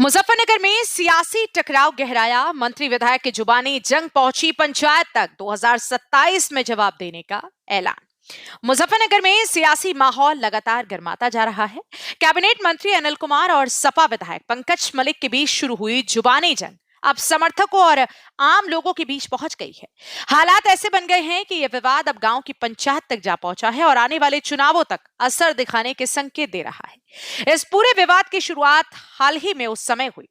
मुजफ्फरनगर में सियासी टकराव गहराया। मंत्री विधायक की जुबानी जंग पहुंची पंचायत तक। 2027 में जवाब देने का ऐलान। मुजफ्फरनगर में सियासी माहौल लगातार गर्माता जा रहा है। कैबिनेट मंत्री अनिल कुमार और सपा विधायक पंकज मलिक के बीच शुरू हुई जुबानी जंग अब समर्थकों और आम लोगों के बीच पहुंच गई है। हालात ऐसे बन गए हैं कि यह विवाद अब गांव की पंचायत तक जा पहुंचा है और आने वाले चुनावों तक असर दिखाने के संकेत दे रहा है। इस पूरे विवाद की शुरुआत हाल ही में उस समय हुई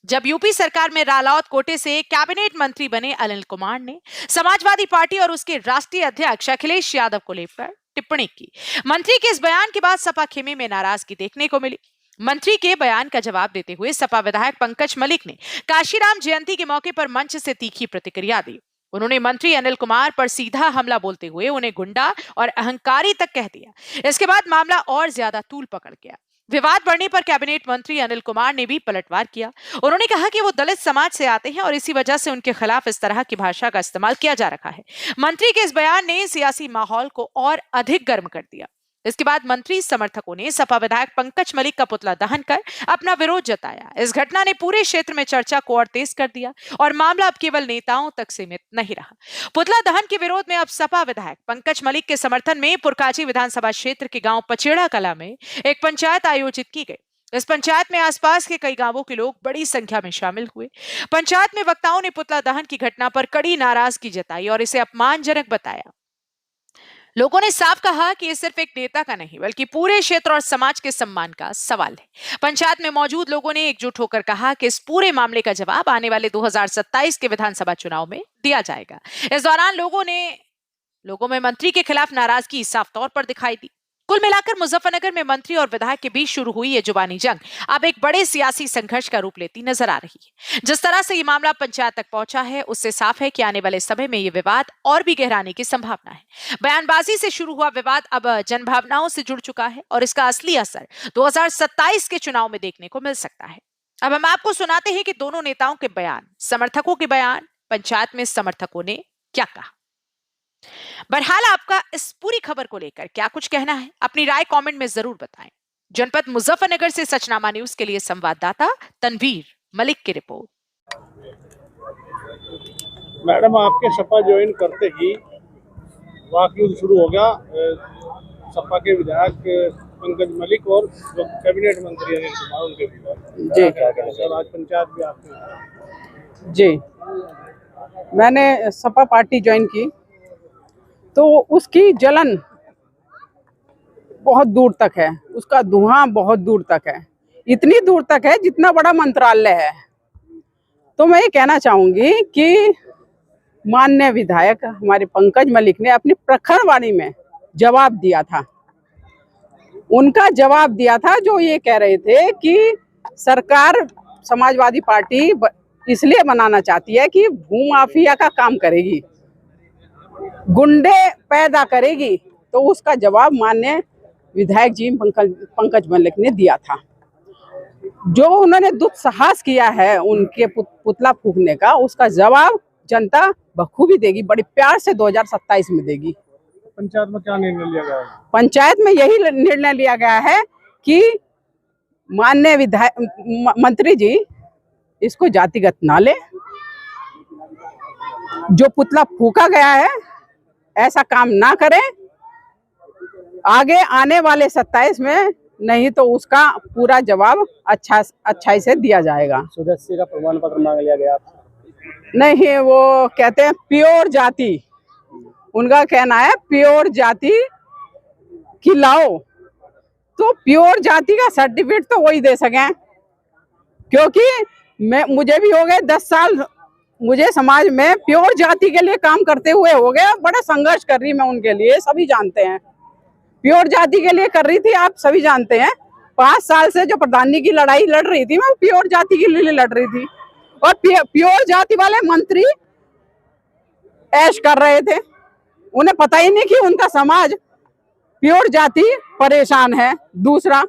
जब यूपी सरकार में रालौत कोटे से कैबिनेट मंत्री बने अनिल कुमार ने समाजवादी पार्टी और उसके राष्ट्रीय अध्यक्ष अखिलेश यादव को लेकर टिप्पणी की। मंत्री के इस बयान के बाद सपा खेमे में नाराजगी देखने को मिली। मंत्री के बयान का जवाब देते हुए सपा विधायक पंकज मलिक ने काशीराम जयंती के मौके पर मंच से तीखी प्रतिक्रिया दी। उन्होंने मंत्री अनिल कुमार पर सीधा हमला बोलते हुए उन्हें गुंडा और अहंकारी तक कह दिया। इसके बाद मामला और ज्यादा तूल पकड़ गया। विवाद बढ़ने पर कैबिनेट मंत्री अनिल कुमार ने भी पलटवार किया। उन्होंने कहा कि वो दलित समाज से आते हैं और इसी वजह से उनके खिलाफ इस तरह की भाषा का इस्तेमाल किया जा रहा है। मंत्री के इस बयान ने सियासी माहौल को और अधिक गर्म कर दिया। इसके बाद मंत्री समर्थकों ने सपा विधायक पंकज मलिक का पुतला दहन कर अपना विरोध जताया। इस घटना ने पूरे क्षेत्र में चर्चा को और तेज कर दिया और मामला अब केवल नेताओं तक सीमित नहीं रहा। पुतला दहन के विरोध में अब सपा विधायक पंकज मलिक के समर्थन में पुरकाजी विधानसभा क्षेत्र के गांव पचेड़ा कला में एक पंचायत आयोजित की गई। इस पंचायत में आसपास के कई गांवों के लोग बड़ी संख्या में शामिल हुए। पंचायत में वक्ताओं ने पुतला दहन की घटना पर कड़ी नाराजगी जताई और इसे अपमानजनक बताया। लोगों ने साफ कहा कि ये सिर्फ एक नेता का नहीं बल्कि पूरे क्षेत्र और समाज के सम्मान का सवाल है। पंचायत में मौजूद लोगों ने एकजुट होकर कहा कि इस पूरे मामले का जवाब आने वाले 2027 के विधानसभा चुनाव में दिया जाएगा। इस दौरान लोगों में मंत्री के खिलाफ नाराजगी साफ तौर पर दिखाई दी। कुल मिलाकर मुजफ्फरनगर में मंत्री और विधायक के बीच शुरू हुई ये जुबानी जंग अब एक बड़े सियासी संघर्ष का रूप लेती नजर आ रही है। जिस तरह से ये मामला पंचायत तक पहुंचा है उससे साफ है कि आने वाले समय में ये विवाद और भी गहराने की संभावना है। बयानबाजी से शुरू हुआ विवाद अब जनभावनाओं से जुड़ चुका है और इसका असली असर 2027 के चुनाव में देखने को मिल सकता है। अब हम आपको सुनाते हैं कि दोनों नेताओं के बयान, समर्थकों के बयान, पंचायत में समर्थकों ने क्या कहा। बहरहाल आपका इस पूरी खबर को लेकर क्या कुछ कहना है, अपनी राय कमेंट में जरूर बताएं। जनपद मुजफ्फरनगर से सचनामा न्यूज के लिए संवाददाता तनवीर मलिक की रिपोर्ट। मैडम, आपके सपा ज्वाइन करते ही वाकयुद्ध शुरू हो गया सपा के विधायक पंकज मलिक और जो कैबिनेट मंत्री अनिल कुमार उनके बीच। जी सर, आज पंचायत भी आपने। जी, मैंने सपा पार्टी ज्वाइन की तो उसकी जलन बहुत दूर तक है, उसका धुआं बहुत दूर तक है, इतनी दूर तक है जितना बड़ा मंत्रालय है। तो मैं ये कहना चाहूंगी कि माननीय विधायक हमारे पंकज मलिक ने अपनी प्रखर वाणी में जवाब दिया था। उनका जवाब दिया था जो ये कह रहे थे कि सरकार समाजवादी पार्टी इसलिए बनाना चाहती है कि भूमाफिया का काम करेगी, गुंडे पैदा करेगी। तो उसका जवाब माननीय विधायक जी पंकज मलिक ने दिया था। जो उन्होंने दुस्साहस किया है उनके पुतला फूंकने का, उसका जवाब जनता बखूबी देगी, बड़ी प्यार से 2027 में देगी। पंचायत में क्या निर्णय लिया गया है? पंचायत में यही निर्णय लिया गया है कि माननीय विधायक मंत्री जी इसको जातिगत ना ले। जो पुतला फूंका गया है ऐसा काम ना करें आगे आने वाले 27 में, नहीं तो उसका पूरा जवाब अच्छाई से दिया जाएगा। सदस्य का प्रमाण पत्र मांग लिया गया आपसे? नहीं, वो कहते हैं प्योर जाति, उनका कहना है प्योर जाति की लाओ। तो प्योर जाति का सर्टिफिकेट तो वही दे सकें, क्योंकि मुझे भी हो गए 10 साल, मुझे समाज में प्योर जाति के लिए काम करते हुए हो गया। बड़ा संघर्ष कर रही मैं उनके लिए, सभी जानते हैं। प्योर जाति के लिए कर रही थी, आप सभी जानते हैं। 5 साल से जो प्रधानी की लड़ाई लड़ रही थी मैं प्योर जाति के लिए लड़ रही थी। और प्योर जाति वाले मंत्री ऐश कर रहे थे, उन्हें पता ही नहीं कि उनका समाज प्योर जाति परेशान है। दूसरा,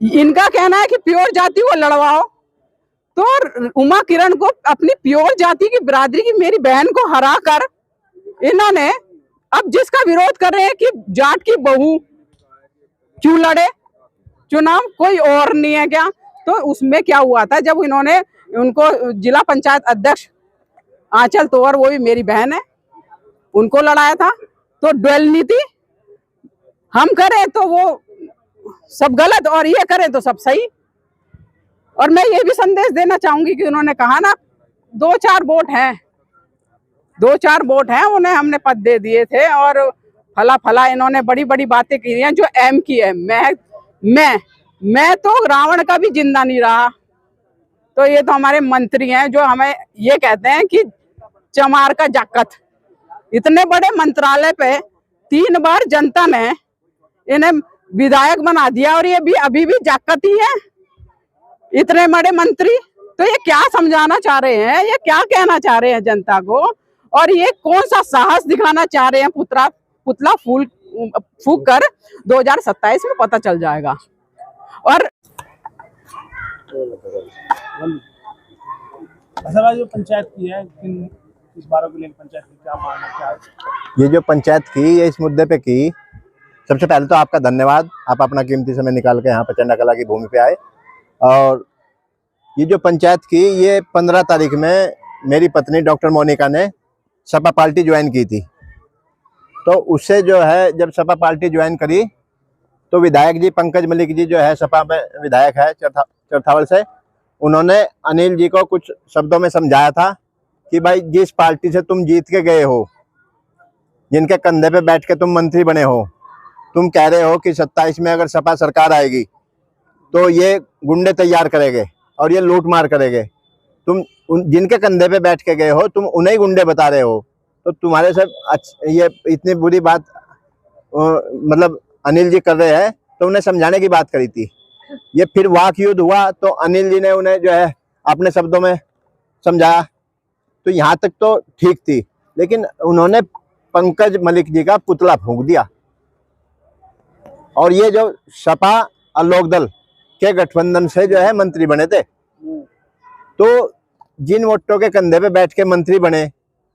इनका कहना है कि प्योर जाति को लड़वाओ, तो उमा किरण को अपनी प्योर जाति की बिरादरी की मेरी बहन को हरा कर इन्होंने अब जिसका विरोध कर रहे हैं कि जाट की बहू क्यों लड़े चुनाव, कोई और नहीं है क्या? तो उसमें क्या हुआ था, जब इन्होंने उनको जिला पंचायत अध्यक्ष आंचल तोवर, वो भी मेरी बहन है, उनको लड़ाया था। तो ड्वेल नीति हम करें तो वो सब गलत और ये करें तो सब सही। और मैं ये भी संदेश देना चाहूंगी कि उन्होंने कहा ना 2-4 वोट हैं, उन्हें हमने पद दे दिए थे और फला इन्होंने बड़ी बड़ी बातें की हैं जो एम की है। मैं तो रावण का भी जिंदा नहीं रहा। तो ये तो हमारे मंत्री हैं जो हमें ये कहते हैं कि चमार का जाकत। इतने बड़े मंत्रालय पे 3 बार जनता ने इन्हें विधायक बना दिया और ये भी अभी भी जाकत ही है, इतने बड़े मंत्री। तो ये क्या समझाना चाह रहे हैं, ये क्या कहना चाह रहे हैं जनता को, और ये कौन सा साहस दिखाना चाह रहे हैं? पुतला फूंक कर 2027 में पता चल जाएगा। और जो पंचायत की है, इस बार को लेकर पंचायत की क्या मांग है, क्या ये जो पंचायत की ये इस मुद्दे पे की, सबसे पहले तो आपका धन्यवाद, आप अपना कीमती समय निकाल के यहाँ प्रचंडा कला की भूमि पे आए। और ये जो पंचायत की, ये 15 तारीख में मेरी पत्नी डॉक्टर मोनिका ने सपा पार्टी ज्वाइन की थी। तो उससे जो है, जब सपा पार्टी ज्वाइन करी तो विधायक जी पंकज मलिक जी जो है सपा में विधायक है चरथावल से, उन्होंने अनिल जी को कुछ शब्दों में समझाया था कि भाई जिस पार्टी से तुम जीत के गए हो, जिनके कंधे पे बैठ के तुम मंत्री बने हो, तुम कह रहे हो कि 27 में अगर सपा सरकार आएगी तो ये गुंडे तैयार करेंगे और ये लूट मार करेंगे। तुम जिनके कंधे पे बैठ के गए हो, तुम उन्हें गुंडे बता रहे हो। तो तुम्हारे से ये इतनी बुरी बात मतलब अनिल जी कर रहे हैं, तो उन्हें समझाने की बात करी थी। ये फिर वाक युद्ध हुआ तो अनिल जी ने उन्हें जो है अपने शब्दों में समझाया, तो यहाँ तक तो ठीक थी। लेकिन उन्होंने पंकज मलिक जी का पुतला फूंक दिया। और ये जो सपा और लोकदल के गठबंधन से जो है मंत्री बने थे, तो जिन वोटों के कंधे पे बैठ के मंत्री बने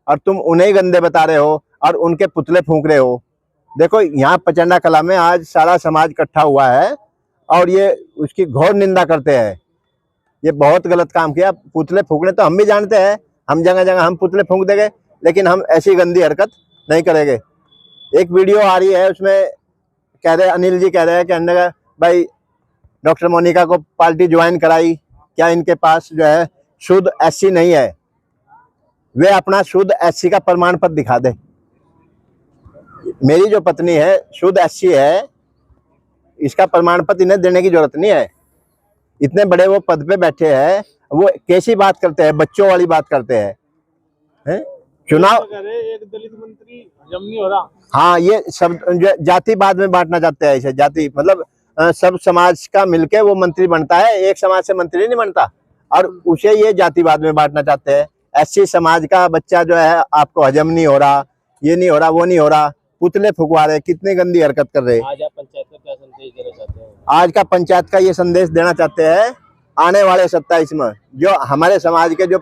और तुम उन्हें गंदे बता रहे हो और उनके पुतले फूंक रहे हो। देखो, यहाँ प्रचंडा कला में आज सारा समाज इकट्ठा हुआ है और ये उसकी घोर निंदा करते हैं। ये बहुत गलत काम किया। पुतले फूंकने तो हम भी जानते हैं, हम जगह जगह हम पुतले फूंक देंगे, लेकिन हम ऐसी गंदी हरकत नहीं करेंगे। एक वीडियो आ रही है, उसमें कह रहे अनिल जी कह रहे हैं कि भाई डॉक्टर मोनिका को पार्टी ज्वाइन कराई, क्या इनके पास जो है शुद्ध एससी नहीं है? वे अपना शुद्ध एससी का प्रमाण पत्र दिखा दे। मेरी जो पत्नी है शुद्ध एससी है, इसका प्रमाण पत्र इन्हें देने की जरूरत नहीं है। इतने बड़े वो पद पे बैठे हैं, वो कैसी बात करते हैं, बच्चों वाली बात करते हैं। चुनाव एक दलित मंत्री हजम नहीं हो रहा। हाँ, ये सब जातिवाद में बांटना चाहते हैं। इसे जाति मतलब सब समाज का मिलके वो मंत्री बनता है, एक समाज से मंत्री नहीं बनता। और उसे ये जातिवाद में बांटना चाहते हैं। एससी समाज का बच्चा जो है आपको हजम नहीं हो रहा, ये नहीं हो रहा, वो नहीं हो रहा, पुतले फुकवा रहे, कितनी गंदी हरकत कर रहे। आज आप पंचायत का क्या संदेश देना चाहते हैं? आज का पंचायत का ये संदेश देना चाहते हैं, आने वाले 27 में जो हमारे समाज के जो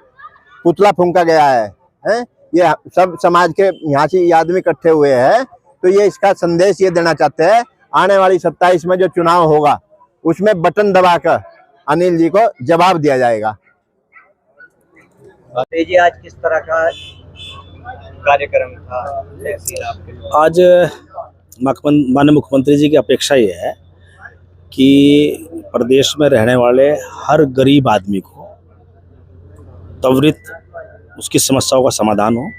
पुतला फूंका गया है, ये सब समाज के यहाँ से आदमी इकट्ठे हुए हैं, तो ये इसका संदेश ये देना चाहते हैं, आने वाली 27 में जो चुनाव होगा उसमें बटन दबाकर अनिल जी को जवाब दिया जाएगा। जी, आज किस तरह का कार्यक्रम था? आज माननीय मुख्यमंत्री जी की अपेक्षा ये है कि प्रदेश में रहने वाले हर गरीब आदमी को त्वरित उसकी समस्याओं का समाधान हो,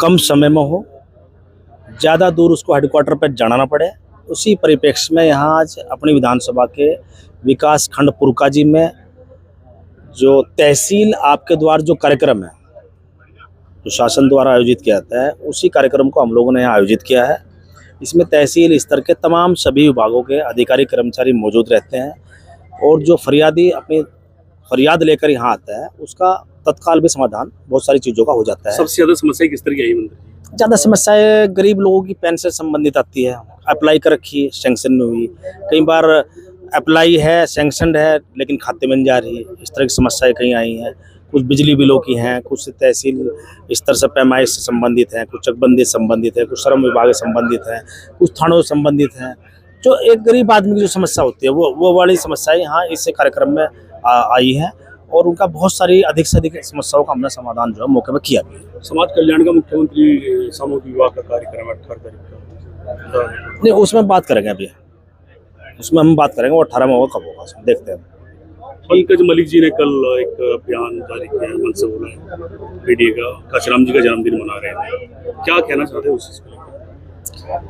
कम समय में हो, ज़्यादा दूर उसको हेडक्वार्टर पर जाना ना पड़े। उसी परिप्रेक्ष्य में यहाँ आज अपनी विधानसभा के विकास खंड पुरकाजी में जो तहसील आपके द्वार जो कार्यक्रम है, जो शासन द्वारा आयोजित किया जाता है, उसी कार्यक्रम को हम लोगों ने यहाँ आयोजित किया है। इसमें तहसील स्तर के तमाम सभी विभागों के अधिकारी कर्मचारी मौजूद रहते हैं और जो फरियादी अपनी फरियाद लेकर यहाँ आता है उसका तत्काल भी समाधान बहुत सारी चीज़ों का हो जाता है। सबसे ज्यादा समस्या किस तरह की आई मंत्री? ज़्यादा समस्याएं गरीब लोगों की पेंशन से संबंधित आती है। अप्लाई कर रखी, सैंक्शन नहीं हुई, कई बार अप्लाई है, सैंक्शन है, लेकिन खाते में नहीं जा रही है। इस तरह की समस्याएं कहीं आई हैं। कुछ बिजली बिलों की हैं, कुछ तहसील स्तर से पैमाइश से संबंधित हैं, कुछ चकबंदी से संबंधित है, कुछ श्रम विभाग से संबंधित है, कुछ थानों से संबंधित हैं। जो एक गरीब आदमी की जो समस्या होती है वो वाली समस्याएं यहाँ इस कार्यक्रम में आई है, और उनका बहुत सारी अधिक से अधिक समस्याओं का हमने समाधान जो है मौके पर किया भी है। समाज कल्याण का मुख्यमंत्री सामूहिक विवाह का कार्यक्रम 18 तारीख का, नहीं उसमें बात करेंगे अभी, उसमें हम बात करेंगे, वो 18 में होगा, कब होगा उसमें देखते हैं। पंकज मलिक जी ने कल एक बयान जारी किया है, मन से बोला है पीडीए का काशीराम जी का जन्मदिन मना रहे हैं, क्या कहना चाहते हैं उस चीज को?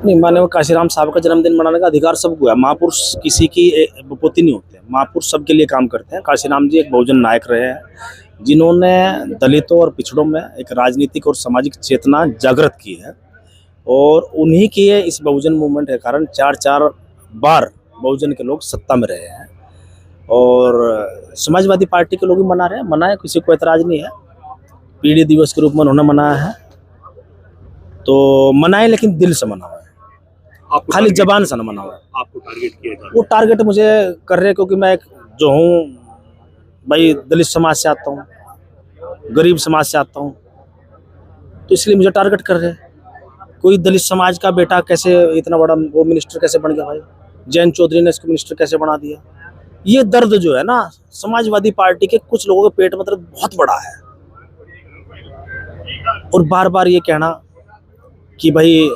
नहीं, माननीय काशीराम साहब का जन्मदिन मनाने का अधिकार सबको है। महापुरुष किसी की विपत्ति नहीं होते, महापुरुष सबके लिए काम करते हैं। काशीराम जी एक बहुजन नायक रहे हैं, जिन्होंने दलितों और पिछड़ों में एक राजनीतिक और सामाजिक चेतना जागृत की है, और उन्हीं के इस बहुजन मूवमेंट के कारण 4 बार बहुजन के लोग सत्ता में रहे हैं, और समाजवादी पार्टी के लोग भी मना रहे हैं, मनाए, किसी को एतराज नहीं है। पीढ़ी दिवस के रूप में उन्होंने मनाया है तो मनाए, लेकिन दिल से मनाओ, आपको खाली जबान से न मनाओ। आपको टारगेट किया जा रहा वो टारगेट मुझे कर रहे हैं क्योंकि मैं एक जो हूँ भाई दलित समाज से आता हूँ, गरीब समाज से आता हूँ, तो इसलिए मुझे टारगेट कर रहे हैं। कोई दलित समाज का बेटा कैसे इतना बड़ा वो मिनिस्टर कैसे बन गया भाई, जयंत चौधरी ने इसको मिनिस्टर कैसे बना दिया। ये दर्द जो है ना समाजवादी पार्टी के कुछ लोगों के पेट में दर्द बहुत बड़ा है, और बार बार ये कहना कि भाई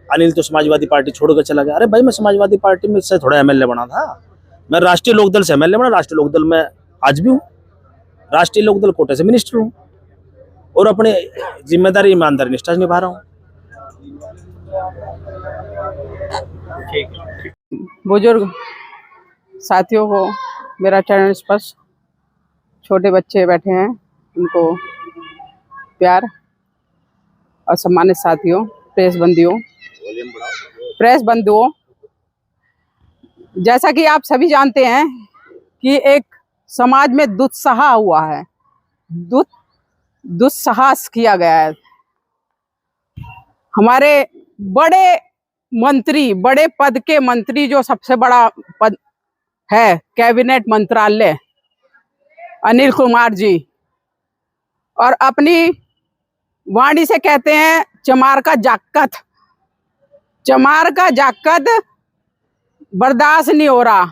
अनिल तो समाजवादी पार्टी छोड़कर चला गया। अरे भाई मैं समाजवादी पार्टी में से थोड़ा एमएलए बना था, मैं राष्ट्रीय लोकदल से एमएलए बना, राष्ट्रीय लोकदल में आज भी हूँ, राष्ट्रीय लोकदल कोटे से मिनिस्टर हूँ, और अपने जिम्मेदारी ईमानदारी निष्ठा से निभा रहा हूँ। बुजुर्ग साथियों को मेरा चरण स्पर्श, छोटे बच्चे बैठे हैं उनको प्यार, और सम्मानित साथियों, प्रेस बंधुओं, जैसा कि आप सभी जानते हैं कि एक समाज में दुस्साहस हुआ है, दुस्साहस किया गया है। हमारे बड़े मंत्री, बड़े पद के मंत्री, जो सबसे बड़ा पद है कैबिनेट मंत्रालय, अनिल कुमार जी, और अपनी वाणी से कहते हैं चमार का जाकत बर्दाश्त नहीं हो रहा।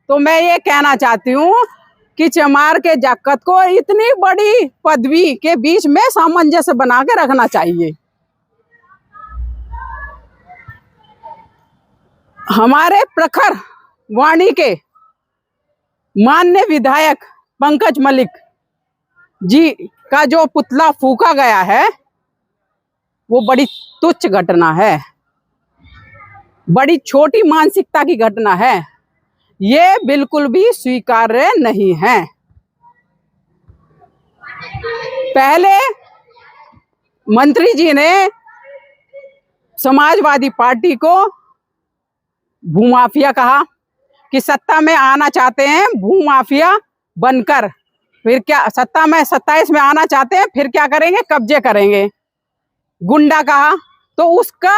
तो मैं ये कहना चाहती हूँ कि चमार के जाकत को इतनी बड़ी पदवी के बीच में सामंजस्य बना के रखना चाहिए। हमारे प्रखर वाणी के माननीय विधायक पंकज मलिक जी का जो पुतला फूका गया है, वो बड़ी तुच्छ घटना है, बड़ी छोटी मानसिकता की घटना है, ये बिल्कुल भी स्वीकार्य नहीं है। पहले मंत्री जी ने समाजवादी पार्टी को भूमाफिया कहा कि सत्ता में आना चाहते हैं भूमाफिया बनकर, फिर क्या सत्ता में 27 में आना चाहते हैं, फिर क्या करेंगे, कब्जे करेंगे, गुंडा कहा। तो उसका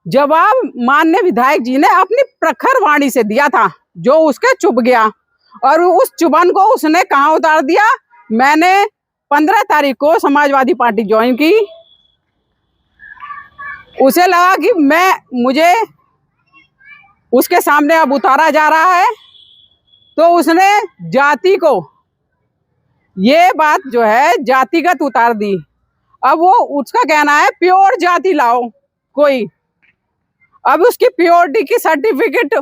जवाब माननीय विधायक जी ने अपनी प्रखर वाणी से दिया था, जो उसके चुभ गया, और उस चुभन को उसने कहाँ उतार दिया। मैंने 15 तारीख को समाजवादी पार्टी ज्वाइन की, उसे लगा कि मुझे उसके सामने अब उतारा जा रहा है, तो उसने जाति को, ये बात जो है जातिगत उतार दी। अब वो उसका कहना है प्योर जाति लाओ कोई। अब उसकी प्योरिटी की सर्टिफिकेट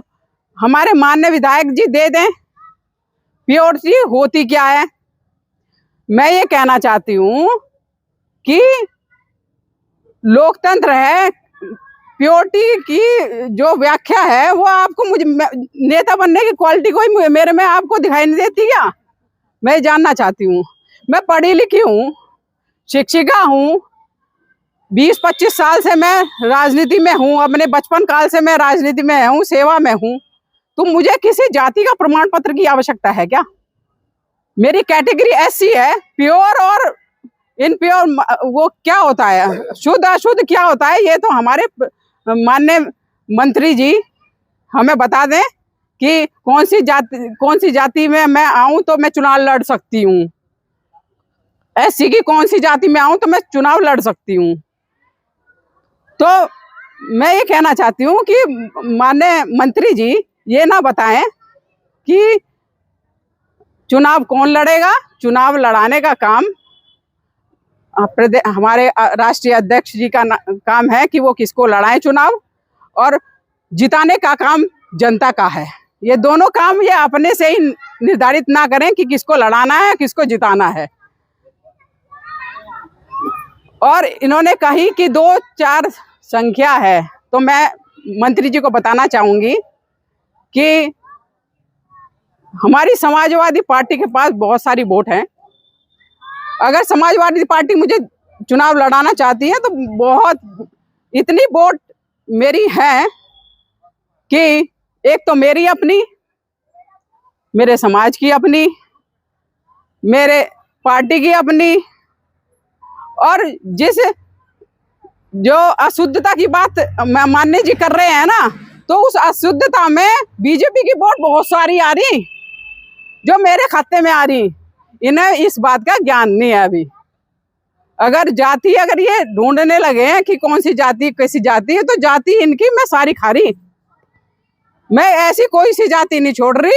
हमारे माननीय विधायक जी दे दें, प्योरिटी होती क्या है। मैं ये कहना चाहती हूँ कि लोकतंत्र है, प्योरिटी की जो व्याख्या है वो आपको, मुझे नेता बनने की क्वालिटी कोई मेरे में आपको दिखाई नहीं देती क्या? मैं जानना चाहती हूँ। मैं पढ़ी लिखी हूँ, शिक्षिका हूँ, 20-25 साल से मैं राजनीति में हूँ, अपने बचपन काल से मैं राजनीति में हूँ, सेवा में हूँ। तो मुझे किसी जाति का प्रमाण पत्र की आवश्यकता है क्या? मेरी कैटेगरी ऐसी है, प्योर और इनप्योर, वो क्या होता है, शुद्ध अशुद्ध क्या होता है, ये तो हमारे माननीय मंत्री जी हमें बता दें कि कौन सी जाति में मैं आऊं तो मैं चुनाव लड़ सकती हूँ, एससी की कौन सी जाति में आऊं तो मैं चुनाव लड़ सकती हूँ। तो मैं ये कहना चाहती हूँ कि माननीय मंत्री जी ये ना बताएं कि चुनाव कौन लड़ेगा। चुनाव लड़ाने का काम हमारे राष्ट्रीय अध्यक्ष जी का काम है कि वो किसको लड़ाएं चुनाव, और जिताने का काम जनता का है। ये दोनों काम ये अपने से ही निर्धारित ना करें कि किसको लड़ाना है किसको जिताना है। और इन्होंने कही कि 2-4 संख्या है, तो मैं मंत्री जी को बताना चाहूंगी कि हमारी समाजवादी पार्टी के पास बहुत सारी वोट हैं। अगर समाजवादी पार्टी मुझे चुनाव लड़ाना चाहती है तो बहुत इतनी वोट मेरी है कि एक तो मेरी अपनी, मेरे समाज की अपनी, मेरे पार्टी की अपनी, और जिस जो अशुद्धता की बात मान्य जी कर रहे हैं ना, तो उस अशुद्धता में बीजेपी की वोट बहुत सारी आ रही जो मेरे खाते में आ रही। इन्हें इस बात का ज्ञान नहीं है अभी। अगर ये ढूंढने लगे हैं कि कौन सी जाति कैसी जाति है, तो जाति इनकी मैं सारी खा रही। मैं ऐसी कोई सी जाति नहीं छोड़ रही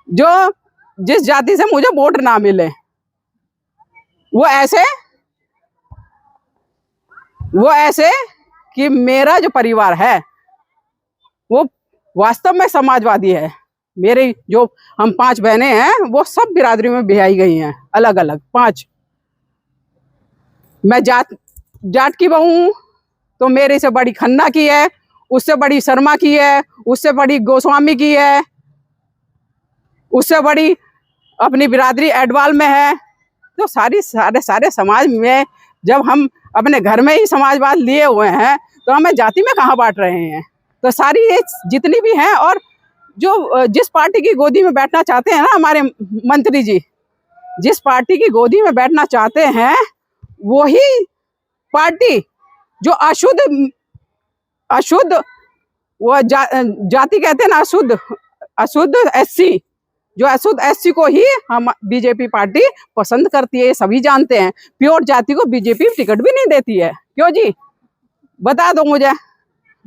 जो जिस जाति से मुझे वोट ना मिले। वो ऐसे कि मेरा जो परिवार है वो वास्तव में समाजवादी है। मेरे जो हम 5 बहनें हैं वो सब बिरादरी में ब्याही गई हैं, अलग अलग 5। मैं जाट की बहू हूँ, तो मेरे से बड़ी खन्ना की है, उससे बड़ी शर्मा की है, उससे बड़ी गोस्वामी की है, उससे बड़ी अपनी बिरादरी एडवाल में है। तो सारे समाज में जब हम अपने घर में ही समाजवाद लिए हुए हैं तो हमें जाति में कहाँ बांट रहे हैं। तो सारी ये जितनी भी हैं, और जो जिस पार्टी की गोदी में बैठना चाहते हैं ना हमारे मंत्री जी, जिस पार्टी की गोदी में बैठना चाहते हैं वही पार्टी जो अशुद्ध वो जाति कहते हैं ना, अशुद्ध एससी, जो अशुद्ध एससी को ही हम बीजेपी पार्टी पसंद करती है, ये सभी जानते हैं। प्योर जाति को बीजेपी टिकट भी नहीं देती है। क्यों जी, बता दो मुझे,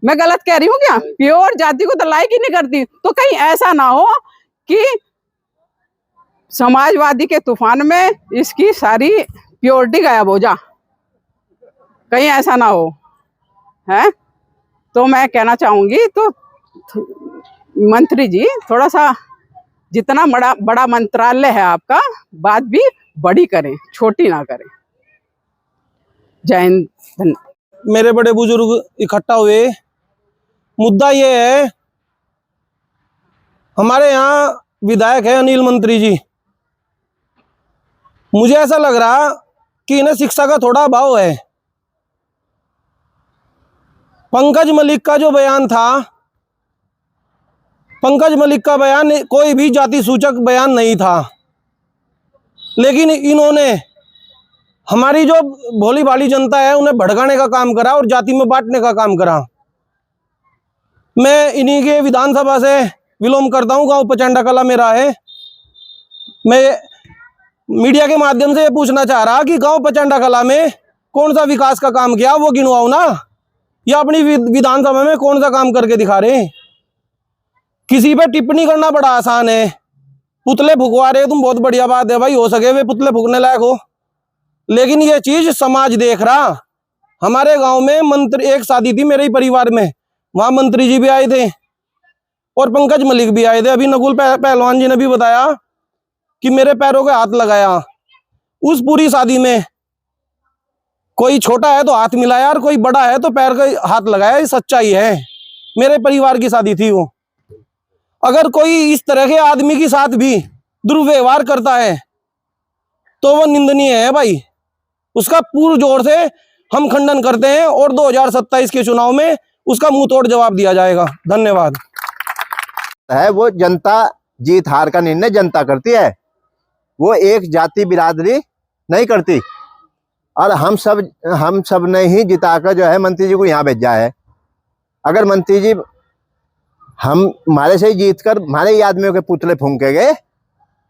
मैं गलत कह रही हूँ क्या? प्योर जाति को तो लाइक ही नहीं करती। तो कहीं ऐसा ना हो कि समाजवादी के तूफान में इसकी सारी प्योरिटी गायब हो जा, कहीं ऐसा ना हो है। तो मैं कहना चाहूंगी, तो मंत्री जी थोड़ा सा जितना बड़ा मंत्रालय है आपका, बात भी बड़ी करें, छोटी ना करें। जय हिंद, धन्यवाद। मेरे बड़े बुजुर्ग इकट्ठा हुए, मुद्दा ये है, हमारे यहाँ विधायक है अनिल मंत्री जी। मुझे ऐसा लग रहा कि इन्हें शिक्षा का थोड़ा अभाव है। पंकज मलिक का जो बयान था, पंकज मलिक का बयान कोई भी जाति सूचक बयान नहीं था, लेकिन इन्होंने हमारी जो भोली भाली जनता है उन्हें भड़काने का काम करा और जाति में बांटने का काम करा। मैं इन्हीं के विधानसभा से विलोम करता हूँ, गांव पचंडा कला मेरा है। मैं मीडिया के माध्यम से ये पूछना चाह रहा कि गांव पचंडा कला में कौन सा विकास का काम किया वो गिनवाओ ना, या अपनी विधानसभा में कौन सा काम करके दिखा रहे हैं। किसी पे टिप्पणी करना बड़ा आसान है, पुतले फुकवा रहे तुम, बहुत बढ़िया बात है भाई, हो सके वे पुतले फूकने लायक हो, लेकिन ये चीज समाज देख रहा। हमारे गांव में मंत्री एक शादी थी मेरे ही परिवार में, वहां मंत्री जी भी आए थे और पंकज मलिक भी आए थे। अभी नकुल पहलवान जी ने भी बताया कि मेरे पैरों के हाथ लगाया। उस पूरी शादी में कोई छोटा है तो हाथ मिलाया और कोई बड़ा है तो पैर के हाथ लगाया, ये सच्चाई है। मेरे परिवार की शादी थी वो। अगर कोई इस तरह के आदमी के साथ भी दुर्व्यवहार करता है तो वो निंदनीय है भाई, उसका पूर्ण जोर से हम खंडन करते हैं और 2027 के चुनाव में उसका मुंह तोड़ जवाब दिया जाएगा। धन्यवाद। है वो जनता, जीत हार का निर्णय जनता करती है, वो एक जाति बिरादरी नहीं करती। और हम सब ने ही जिताकर जो है मंत्री जी को यहाँ भेजा है। अगर मंत्री जी हमारे से ही जीत कर हमारे ही आदमियों के पुतले फूंके गए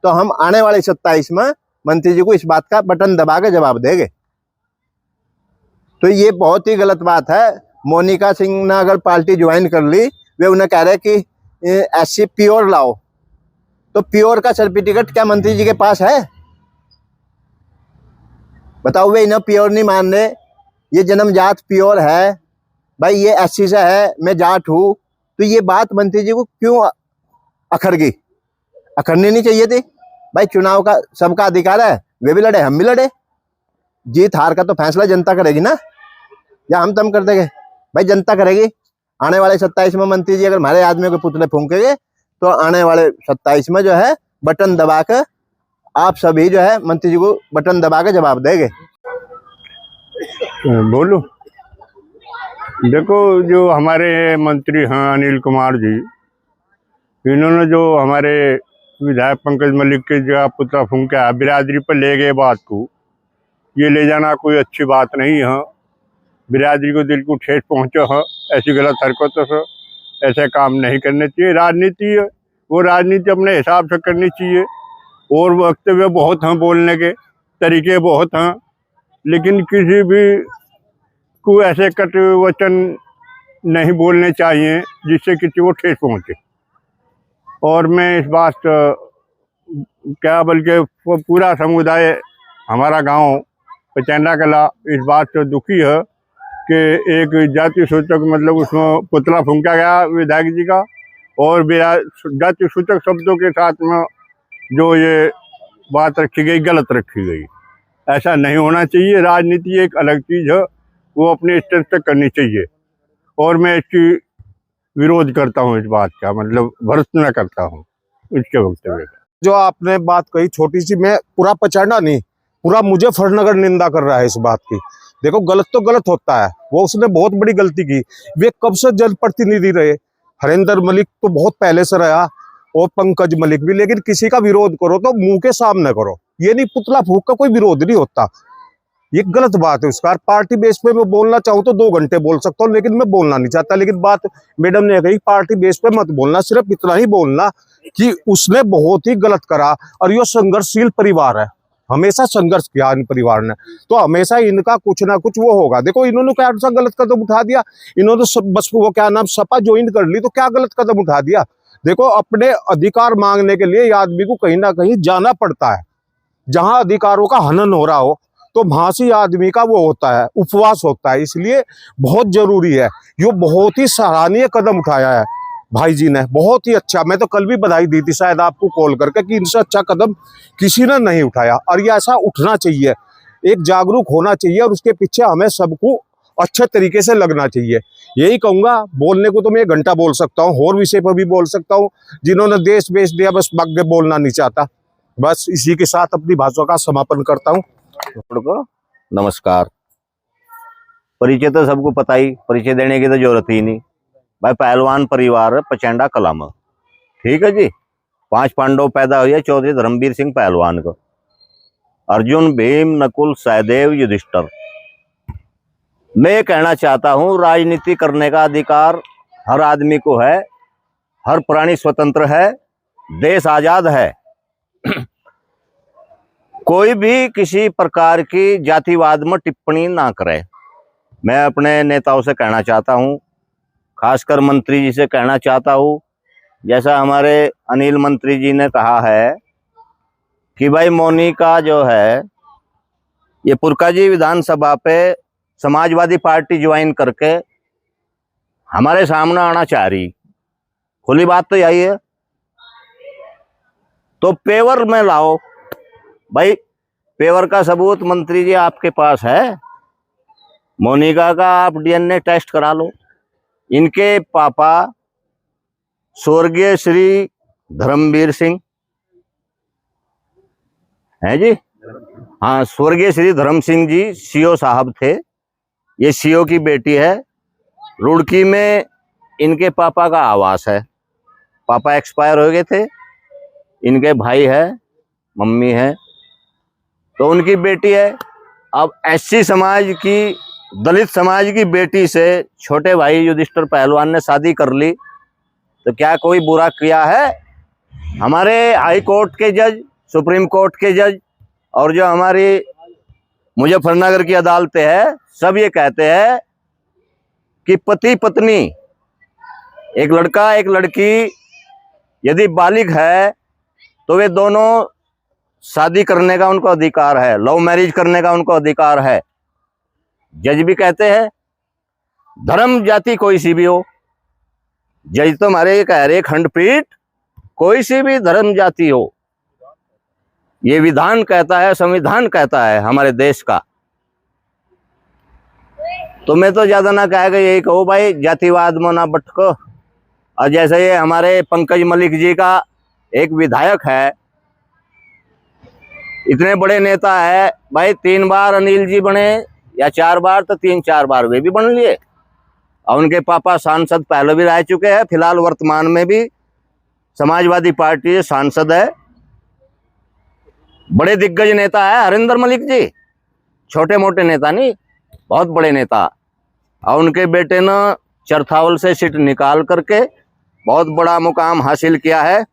तो हम आने वाले 27 में मंत्री जी को इस बात का बटन दबा के जवाब देंगे। तो ये बहुत ही गलत बात है। मोनिका सिंह ने अगर पार्टी ज्वाइन कर ली, वे उन्हें कह रहे कि SC प्योर लाओ, तो प्योर का सर्टिफिकेट क्या मंत्री जी के पास है? बताओ, वे इन्हें प्योर नहीं मान रहे। ये जन्मजात प्योर है भाई, ये SC से है, मैं जाट हूँ, तो ये बात मंत्री जी को क्यों अखर गई? अखरनी नहीं चाहिए थी भाई। चुनाव का सबका अधिकार है, वे भी लड़े, हम भी लड़े। जीत हार का तो फैसला जनता करेगी ना, या हम तम कर देंगे? भाई जनता करेगी। आने वाले 27 में मंत्री जी अगर हमारे आदमी के पुतले फूंकेंगे, तो आने वाले 27 में जो है बटन दबा कर आप सभी जो है मंत्री जी को बटन दबा के जवाब देंगे। बोलो। देखो, जो हमारे मंत्री हैं अनिल कुमार जी, इन्होंने जो हमारे विधायक पंकज मलिक के जो पुतला फूंका बिरादरी पर ले गए बात को, ये ले जाना कोई अच्छी बात नहीं है। बिरादरी को दिल को ठेस पहुँचे है, ऐसी गलत हरकतों से ऐसे काम नहीं करने चाहिए। राजनीति है, वो राजनीति अपने हिसाब से करनी चाहिए। और वक्तव्य बहुत हैं, बोलने के तरीके बहुत हैं, लेकिन किसी भी को ऐसे कट वचन नहीं बोलने चाहिए जिससे किसी को ठेस पहुँचे। और मैं इस बात क्या बल्कि पूरा समुदाय, हमारा गांव पचैंडा कला इस बात से दुखी है कि एक जाति सूचक मतलब उसमें पुतला फूंका गया विधायक जी का, और जाति सूचक शब्दों के साथ में जो ये बात रखी गई गलत रखी गई। ऐसा नहीं होना चाहिए। राजनीति एक अलग चीज़ है, वो अपने स्तर तक करनी चाहिए। और मैं इसकी विरोध करता हूँ, इस बात का मतलब भर्त्सना करता हूँ इसके वक्तव्य का। जो आपने बात कही छोटी सी, मैं पूरा पचैंडा नहीं, पूरा मुजफ्फरनगर निंदा कर रहा है इस बात की। देखो, गलत तो गलत होता है, वो उसने बहुत बड़ी गलती की। वे कब से जनप्रतिनिधि रहे? हरेंद्र मलिक तो बहुत पहले से रहा, और पंकज मलिक भी। लेकिन किसी का विरोध करो तो मुंह के सामने करो, ये नहीं पुतला फूंक का कोई विरोध नहीं होता। ये गलत बात है उसका। पार्टी बेस पे मैं बोलना चाहूँ तो 2 घंटे बोल सकता हूँ, लेकिन मैं बोलना नहीं चाहता। लेकिन बात मैडम ने कही पार्टी बेस पे मत बोलना, सिर्फ इतना ही बोलना कि उसने बहुत ही गलत करा। और ये संघर्षशील परिवार है, हमेशा संघर्ष किया इन परिवार ने, तो हमेशा इनका कुछ ना कुछ वो होगा। देखो, इन्होंने क्या सा गलत कदम उठा दिया? इन्होंने बस वो क्या नाम सपा ज्वाइन कर ली, तो क्या गलत कदम उठा दिया? देखो, अपने अधिकार मांगने के लिए आदमी को कहीं ना कहीं जाना पड़ता है। जहां अधिकारों का हनन हो रहा हो, तो वहां से आदमी का वो होता है, उपवास होता है। इसलिए बहुत जरूरी है। ये बहुत ही सराहनीय कदम उठाया है भाई जी ने, बहुत ही अच्छा। मैं तो कल भी बधाई दी थी शायद आपको कॉल करके कि इनसे अच्छा कदम किसी ने नहीं उठाया। और ये ऐसा उठना चाहिए, एक जागरूक होना चाहिए, और उसके पीछे हमें सबको अच्छे तरीके से लगना चाहिए। यही कहूँगा। बोलने को तो मैं 1 घंटा बोल सकता हूँ, और विषय पर भी बोल सकता हूँ जिन्होंने देश बेच दिया, बस भाग्य बोलना नहीं चाहता। बस इसी के साथ अपनी भाषा का समापन करता हूँ। को नमस्कार। परिचय तो सबको पता ही, परिचय देने की तो जरूरत ही नहीं भाई। पहलवान परिवार है पचैंडा कला में, ठीक है जी। 5 पांडव पैदा हुए, चौधरी धर्मवीर सिंह पहलवान को, अर्जुन, भीम, नकुल, सहदेव, युधिष्ठिर। मैं ये कहना चाहता हूँ, राजनीति करने का अधिकार हर आदमी को है, हर प्राणी स्वतंत्र है, देश आजाद है। कोई भी किसी प्रकार की जातिवाद में टिप्पणी ना करे। मैं अपने नेताओं से कहना चाहता हूँ, खासकर मंत्री जी से कहना चाहता हूँ, जैसा हमारे अनिल मंत्री जी ने कहा है कि भाई मोनिका जो है ये पुरकाजी विधानसभा पे समाजवादी पार्टी ज्वाइन करके हमारे सामने आना चाह रही। खुली बात तो यही है, तो पेवर में लाओ भाई। पेवर का सबूत मंत्री जी आपके पास है? मोनिका का आप DNA टेस्ट करा लो। इनके पापा स्वर्गीय श्री धर्मवीर सिंह हैं जी, हाँ, स्वर्गीय श्री धर्म सिंह जी CO साहब थे। ये CO की बेटी है। रुड़की में इनके पापा का आवास है। पापा एक्सपायर हो गए थे, इनके भाई है, मम्मी है, तो उनकी बेटी है। अब SC समाज की, दलित समाज की बेटी से छोटे भाई युधिष्ठिर पहलवान ने शादी कर ली, तो क्या कोई बुरा किया है? हमारे हाई कोर्ट के जज, सुप्रीम कोर्ट के जज और जो हमारी मुजफ्फरनगर की अदालतें हैं, सब ये कहते हैं कि पति पत्नी, एक लड़का एक लड़की यदि बालिग है तो वे दोनों शादी करने का उनको अधिकार है, लव मैरिज करने का उनको अधिकार है। जज भी कहते हैं धर्म जाति कोई सी भी हो, जज तो हमारे कह रहे खंडपीठ कोई सी भी धर्म जाति हो, ये विधान कहता है, संविधान कहता है हमारे देश का। तो मैं तो ज्यादा ना कहेगा, यही कहो भाई जातिवाद में ना भटको। और जैसे ये हमारे पंकज मलिक जी का एक विधायक है, इतने बड़े नेता है भाई, 3 बार अनिल जी बने या 4 बार, तो 3-4 बार वे भी बन लिए। और उनके पापा सांसद पहले भी रह चुके हैं, फिलहाल वर्तमान में भी समाजवादी पार्टी के सांसद है। बड़े दिग्गज नेता है हरिंदर मलिक जी, छोटे मोटे नेता नहीं, बहुत बड़े नेता। और उनके बेटे ने चरथावल से सीट निकाल करके बहुत बड़ा मुकाम हासिल किया है।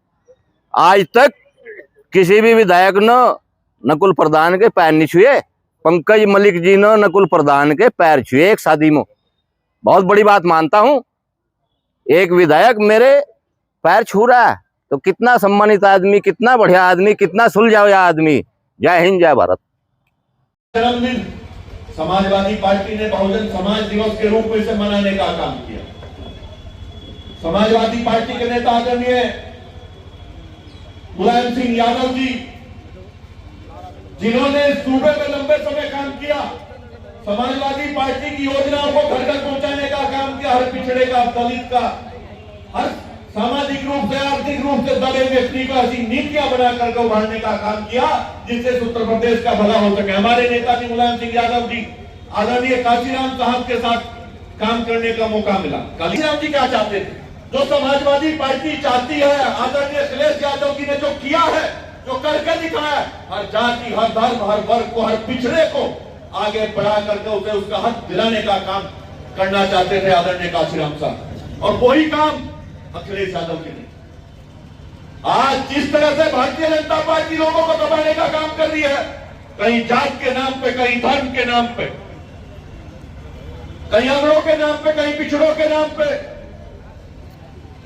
आज तक किसी भी विधायक ने नकुल प्रधान के पैर नहीं छुए, पंकज मलिक जी ने नकुल प्रधान के पैर छुए एक शादी में। बहुत बड़ी बात मानता हूं, एक विधायक मेरे पैर छू रहा है तो कितना सम्मानित आदमी, कितना बढ़िया आदमी, कितना सुलझा हुआ आदमी। जय हिंद, जय भारत। जन्मदिन समाजवादी पार्टी ने बहुजन समाज दिवस के रूप में इसे मनाने का काम किया। समाजवादी पार्टी के नेता आदरणीय मुलायम सिंह यादव जी, जिन्होंने सूबे में लंबे समय काम किया, समाजवादी पार्टी की योजनाओं को घर घर पहुंचाने का काम किया, हर पिछड़े का, दलित का, हर सामाजिक रूप से, आर्थिक रूप से दबे व्यक्ति को ऐसी नीतियां बनाकर उभारने का काम किया जिससे उत्तर प्रदेश का भला हो सके। हमारे नेता जी मुलायम सिंह यादव जी आदरणीय काशीराम साहब के साथ काम करने का मौका मिला। काशीराम जी क्या चाहते थे, जो समाजवादी पार्टी चाहती है, आदरणीय अखिलेश यादव जी ने जो किया है, जो करके दिखाया, हर जाति, हर धर्म, हर वर्ग को, हर पिछड़े को आगे बढ़ा करके उसे उसका हक दिलाने का काम करना चाहते थे आदरणीय काशीराम साहब। और वही काम अखिलेश यादव जी ने आज जिस तरह से भारतीय जनता पार्टी लोगों को दबाने का काम कर रही है, कहीं जात के नाम पे, कहीं धर्म के नाम पे, कहीं अगड़ों के नाम पे, कहीं पिछड़ों के नाम पे,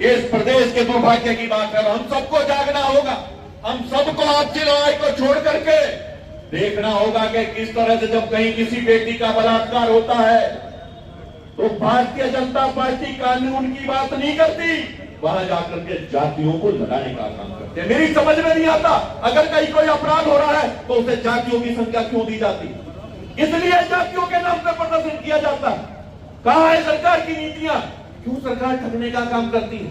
इस प्रदेश के दुर्भाग्य की बात है। हम सबको जागना होगा, हम सबको आपसी लड़ाई को छोड़ करके देखना होगा कि किस तरह से जब कहीं किसी बेटी का बलात्कार होता है तो भारतीय जनता पार्टी कानून की बात नहीं करती, वहां जाकर के जातियों को लड़ाने का काम करते हैं। मेरी समझ में नहीं आता, अगर कहीं कोई अपराध हो रहा है तो उसे जातियों की संख्या क्यों दी जाती, इसलिए जातियों के नाम पर प्रदर्शन किया जाता है। कहां है सरकार की नीतियां, क्यों सरकार ठगने का काम करती है?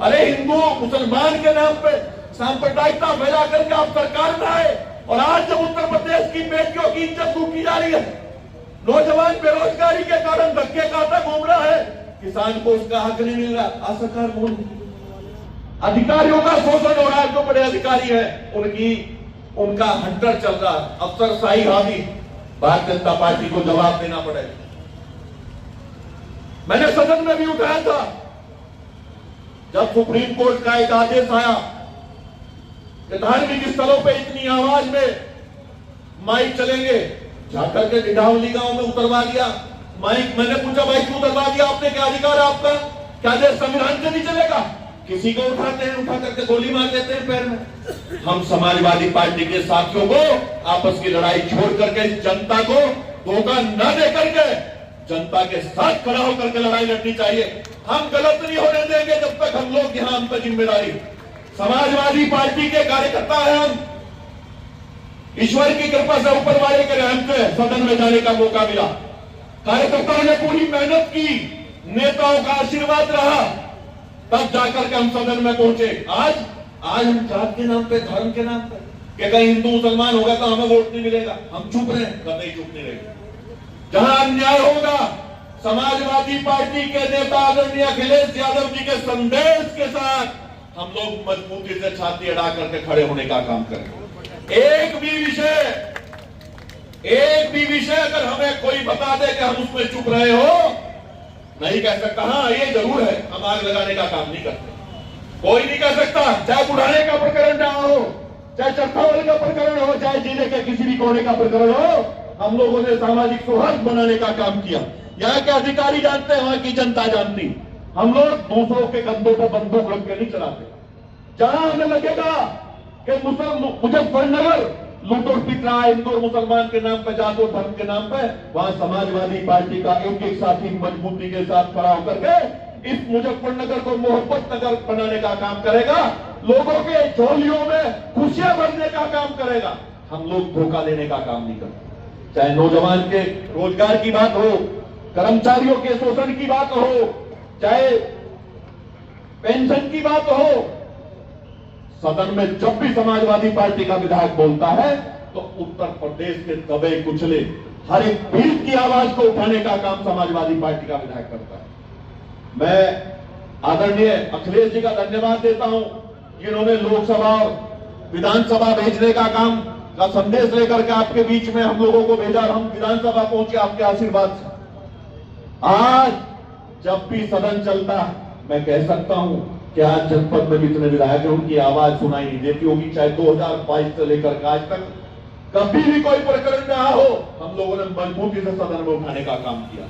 अरे हिंदू मुसलमान के नाम पे सांप्रदायिकता फैला करके आप सरकार में आए, और आज जब उत्तर प्रदेश की बेटियों की इज्जत की जा रही है, नौजवान बेरोजगारी के कारण धक्के खाता घूम रहा है, किसान को उसका हक नहीं मिल रहा, असरकार बोल, अधिकारियों का शोषण हो रहा है, जो बड़े अधिकारी हैं उनका हंटर चल रहा है, अफसरशाही हावी, भारतीय जनता पार्टी को जवाब देना पड़ेगा। मैंने सदन में भी उठाया था, जब सुप्रीम कोर्ट का एक आदेश आया कि धार्मिक स्थलों पे इतनी आवाज में माइक चलेंगे, जाकर के डिडावली गांव में उतरवा दिया माइक। मैंने पूछा भाई क्यों उतरवा दिया आपने, क्या अधिकार है आपका, क्या देश संविधान से नहीं चलेगा? किसी को उठाते हैं, उठा करके गोली मार देते हैं पैर में। हम समाजवादी पार्टी के साथियों को आपस की लड़ाई छोड़ करके जनता को धोखा न दे करके जनता के साथ खड़ा होकर के लड़ाई लड़नी चाहिए। हम गलत नहीं होने देंगे जब तक हम लोग यहाँ, हम पर जिम्मेदारी, समाजवादी पार्टी के कार्यकर्ता है हम, ईश्वर की कृपा से, ऊपर वाले के रहम से सदन में जाने का मौका मिला। कार्यकर्ताओं ने पूरी मेहनत की, नेताओं का आशीर्वाद रहा, तब जाकर के हम सदन में पहुंचे। आज हम जात के नाम पे, धर्म के नाम पे, कि कहीं हिंदू मुसलमान होगा तो हमें वोट नहीं मिलेगा, हम चुप रहे, कभी चुप नहीं रहे। जहां अन्याय होगा, समाजवादी पार्टी के नेता आदरणीय अखिलेश यादव जी के संदेश के साथ हम लोग मजबूती से छाती अड़ा करके खड़े होने का काम करें। एक भी विषय अगर हमें कोई बता दे कि हम उसमें चुप रहे हो, नहीं कह सकता। हाँ, ये जरूर है, हम आग लगाने का काम नहीं करते, कोई नहीं कह सकता। चाहे बुढ़ाने का प्रकरण जहां हो, चाहे चरथावल का प्रकरण हो, चाहे जिले के किसी भी कोने का प्रकरण हो, हम लोगों ने सामाजिक सौहार्द बनाने का काम किया। यहाँ के अधिकारी जानते हैं, वहां की जनता जानती। हम लोग दूसरों के कंधों पर बंदूक रख के नहीं चलाते। जहां हमें लगेगा कि मुजफ्फरनगर लूटोर पिट रहा है हिंदू और मुसलमान के नाम पे, जात और धर्म के नाम पे, वहां समाजवादी पार्टी का एक एक साथी मजबूती के साथ खड़ा होकर के इस मुजफ्फरनगर को मोहब्बत नगर बनाने का काम करेगा, लोगों के झोलियों में खुशियां भरने का काम करेगा। हम लोग धोखा देने का काम नहीं करते। चाहे नौजवान के रोजगार की बात हो, कर्मचारियों के शोषण की बात हो, चाहे पेंशन की बात हो, सदन में जब भी समाजवादी पार्टी का विधायक बोलता है तो उत्तर प्रदेश के दबे कुचले हर एक पीड़ित की आवाज को उठाने का काम समाजवादी पार्टी का विधायक करता है। मैं आदरणीय अखिलेश जी का धन्यवाद देता हूं, जिन्होंने लोकसभा और विधानसभा भेजने का काम का संदेश लेकर के आपके बीच में हम लोगों को भेजा और हम विधानसभा पहुंचे आपके आशीर्वाद से। आज जब भी सदन चलता मैं कह सकता हूं कि आज जनपद में जितने विधायक हैं उनकी आवाज सुनाई नहीं देती होगी। चाहे 2022 से लेकर आज तक कभी भी कोई प्रकरण रहा हो, हम लोगों ने मजबूती से सदन में उठाने का काम किया।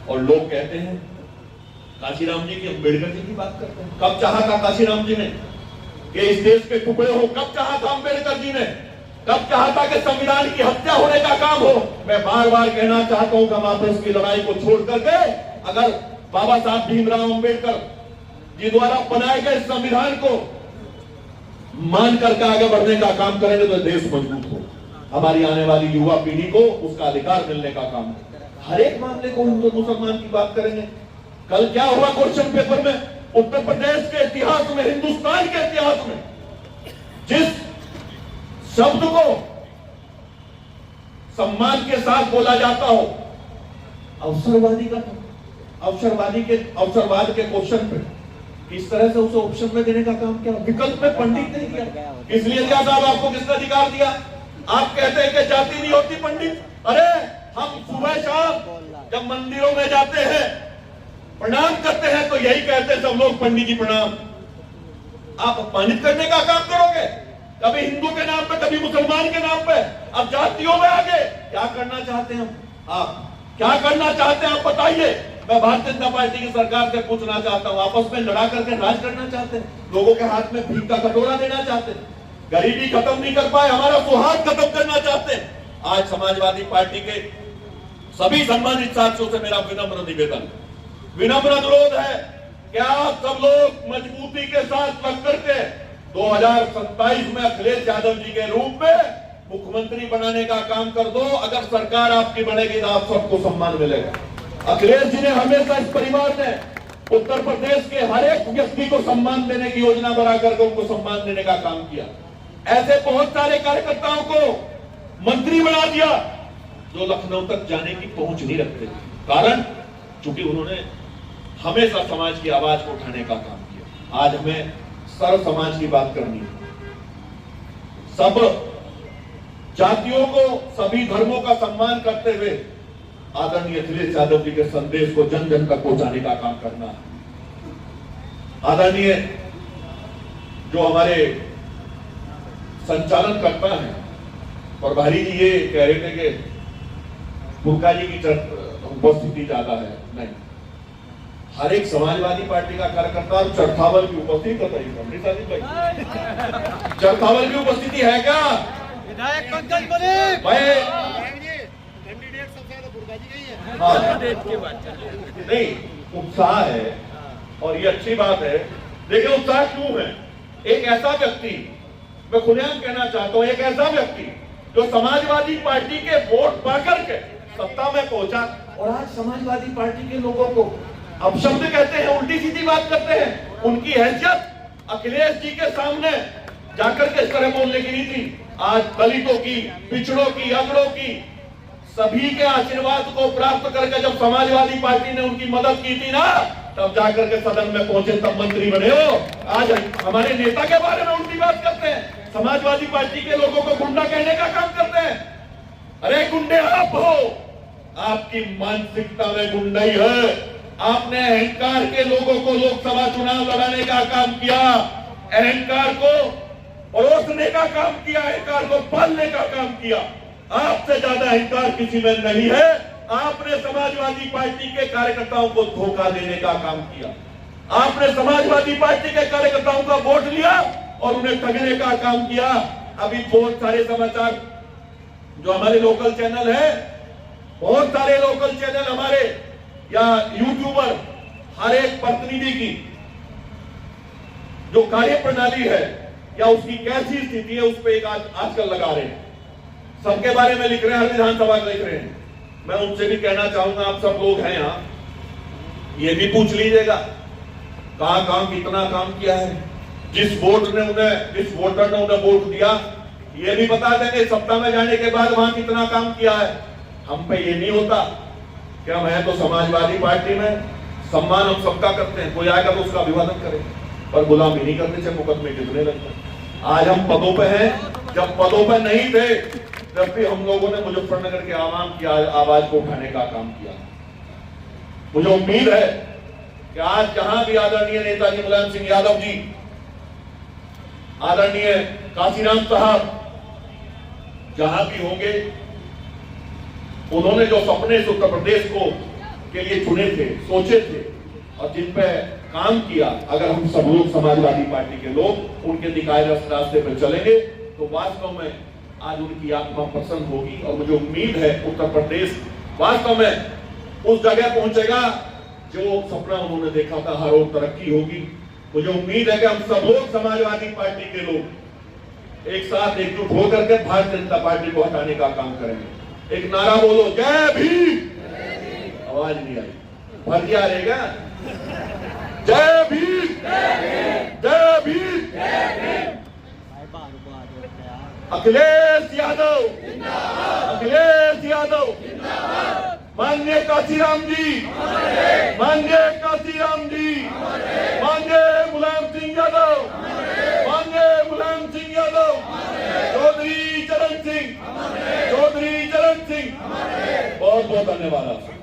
और लोग कहते हैं काशीराम जी की, अम्बेडकर जी की बात करते हैं। कब चाहा था काशीराम जी ने कि इस देश के टुकड़े हो? कब चाहा था अम्बेडकर जी ने? कब चाहा था कि संविधान की हत्या होने का काम हो? मैं बार बार कहना चाहता हूं कि हम आपस की लड़ाई को छोड़ करके अगर बाबा साहब भीमराव अम्बेडकर जी द्वारा बनाए गए संविधान को मान करके आगे बढ़ने का काम करेंगे तो देश मजबूत हो, हमारी आने वाली युवा पीढ़ी को उसका अधिकार मिलने का काम। हर एक मामले को हिंदू मुसलमान की बात करेंगे। कल क्या हुआ क्वेश्चन पेपर में? उत्तर प्रदेश के इतिहास में, हिंदुस्तान के इतिहास में जिस शब्द को सम्मान के साथ बोला जाता हो, अवसरवादी का अवसरवाद के क्वेश्चन पे इस तरह से उसे ऑप्शन में देने का काम किया, विकल्प में पंडित नहीं किया। इसलिए क्या साहब आपको किसने अधिकार दिया? आप कहते हैं कि जाति नहीं होती पंडित। अरे हम सुबह शाम जब मंदिरों में जाते हैं, प्रणाम करते हैं तो यही कहते हैं सब लोग पंडित जी प्रणाम। आप अपमानित करने का काम करोगे, कभी हिंदू के नाम पे, कभी मुसलमान के नाम पे, अब जातियों में आगे क्या करना चाहते हैं? आप क्या करना चाहते हैं आप बताइए। मैं भारतीय जनता पार्टी की सरकार से पूछना चाहता हूं, आपस में लड़ा करके राज करना चाहते हैं, लोगों के हाथ में भीख का कटोरा देना चाहते हैं, गरीबी खत्म नहीं कर पाए, हमारा सौहार्द खत्म करना चाहते हैं। आज समाजवादी पार्टी के सभी सम्मानित साथियों से मेरा विनम्र निवेदन, विनम्र अनुरोध है कि आप सब लोग मजबूती के साथ लग करके 2027 में अखिलेश यादव जी के रूप में मुख्यमंत्री बनाने का काम कर दो। अगर सरकार आपकी बनेगी तो आप सबको सम्मान मिलेगा। अखिलेश जी ने हमेशा इस परिवार ने उत्तर प्रदेश के हर एक व्यक्ति को सम्मान देने की योजना बना करके उनको सम्मान देने का काम किया। ऐसे बहुत सारे कार्यकर्ताओं को मंत्री बना दिया जो लखनऊ तक जाने की पहुंच नहीं रखते, कारण चूंकि उन्होंने हमेशा समाज की आवाज को उठाने का काम किया। आज हमें सर्व समाज की बात करनी है, सब जातियों को, सभी धर्मों का सम्मान करते हुए आदरणीय अखिलेश यादव जी के संदेश को जन जन तक पहुंचाने का काम करना है। आदरणीय जो हमारे संचालन करता है प्रभारी जी ये कह रहे थे कि मुक्का जी की उपस्थिति ज्यादा है, नहीं, हर एक समाजवादी पार्टी का कार्यकर्ता चरथावल की उपस्थिति चरथावल की उपस्थिति है क्या? विधायक पंकज मलिक नहीं, उत्साह है और ये अच्छी बात है। देखिए उत्साह क्यों है? एक ऐसा व्यक्ति, मैं खुलेआम कहना चाहता हूं, एक ऐसा व्यक्ति जो समाजवादी पार्टी के वोट पाकर के सत्ता में पहुंचा और आज समाजवादी पार्टी के लोगों को अपशब्द कहते हैं, उल्टी सीधी बात करते हैं, उनकी हैसियत अखिलेश जी के सामने जाकर के इस तरह बोलने की नहीं थी। आज दलितों की, पिछड़ों की, अगड़ों की, सभी के आशीर्वाद को प्राप्त करके जब समाजवादी पार्टी ने उनकी मदद की थी ना, तब जाकर के सदन में पहुंचे, तब मंत्री बने हो। आज हमारे नेता के बारे में उल्टी बात करते हैं, समाजवादी पार्टी के लोगों को गुंडा कहने का काम करते हैं। अरे गुंडे आप हो, आपकी मानसिकता में गुंडाई है। आपने अहंकार के लोगों को लोकसभा चुनाव लड़ाने का काम किया, अहंकार को परोसने का काम किया, अहंकार को पालने का काम किया। आपसे ज्यादा अहंकार किसी में नहीं है। आपने समाजवादी पार्टी के कार्यकर्ताओं को धोखा देने का काम किया। आपने समाजवादी पार्टी के कार्यकर्ताओं का वोट लिया और उन्हें ठगने का काम किया। अभी बहुत सारे समाचार जो हमारे लोकल चैनल है, बहुत सारे लोकल चैनल हमारे या यूट्यूबर हर एक प्रतिनिधि की जो कार्य प्रणाली है या उसकी कैसी स्थिति है उस पर एक आजकल लगा रहे हैं, सबके बारे में लिख रहे हैं, हर विधानसभा में लिख रहे हैं। मैं उनसे भी कहना चाहूंगा, आप सब लोग हैं यहाँ, ये भी पूछ लीजिएगा कहां कहां कितना काम किया है। जिस वोटर ने उन्हें वोट दिया, ये भी बता देंगे सत्ता में जाने के बाद वहां कितना काम किया है। हम पे ये नहीं होता कि हम है तो समाजवादी पार्टी में सम्मान हम सबका करते हैं, कोई आएगा तो उसका अभिवादन करें, पर गुलामी नहीं करने से मुकदमे गिरने लगते हैं। आज हम पदों पे हैं, जब पदों पे नहीं थे तब भी हम लोगों ने मुजफ्फरनगर के आवाम की आवाज को उठाने का काम किया। मुझे उम्मीद है कि आज जहां भी आदरणीय नेताजी मुलायम सिंह यादव जी, आदरणीय काशीराम साहब जहां भी होंगे, उन्होंने जो सपने उत्तर प्रदेश को के लिए चुने थे, सोचे थे और जिन पे काम किया, अगर हम सब लोग समाजवादी पार्टी के लोग उनके दिखाए रास्ते पर चलेंगे तो वास्तव में आज उनकी आत्मा प्रसन्न होगी। और मुझे उम्मीद है उत्तर प्रदेश वास्तव में उस जगह पहुंचेगा जो सपना उन्होंने देखा था, हर ओर तरक्की होगी। मुझे उम्मीद है कि हम सब लोग समाजवादी पार्टी के लोग एक साथ एकजुट होकर के भारतीय जनता पार्टी को हटाने का काम करेंगे। एक नारा बोलो, जय भीम। आवाज नहीं आई, भर दिया रहेगा, जय भीम, जय भीम। अखिलेश यादव, अखिलेश यादव, माननीय काशीराम जी, माननीय काशीराम जी, माननीय मुलायम सिंह यादव, माननीय मुलायम सिंह यादव, चौधरी चरण सिंह, चौधरी चरण सिंह, बहुत बहुत धन्यवाद आपसे।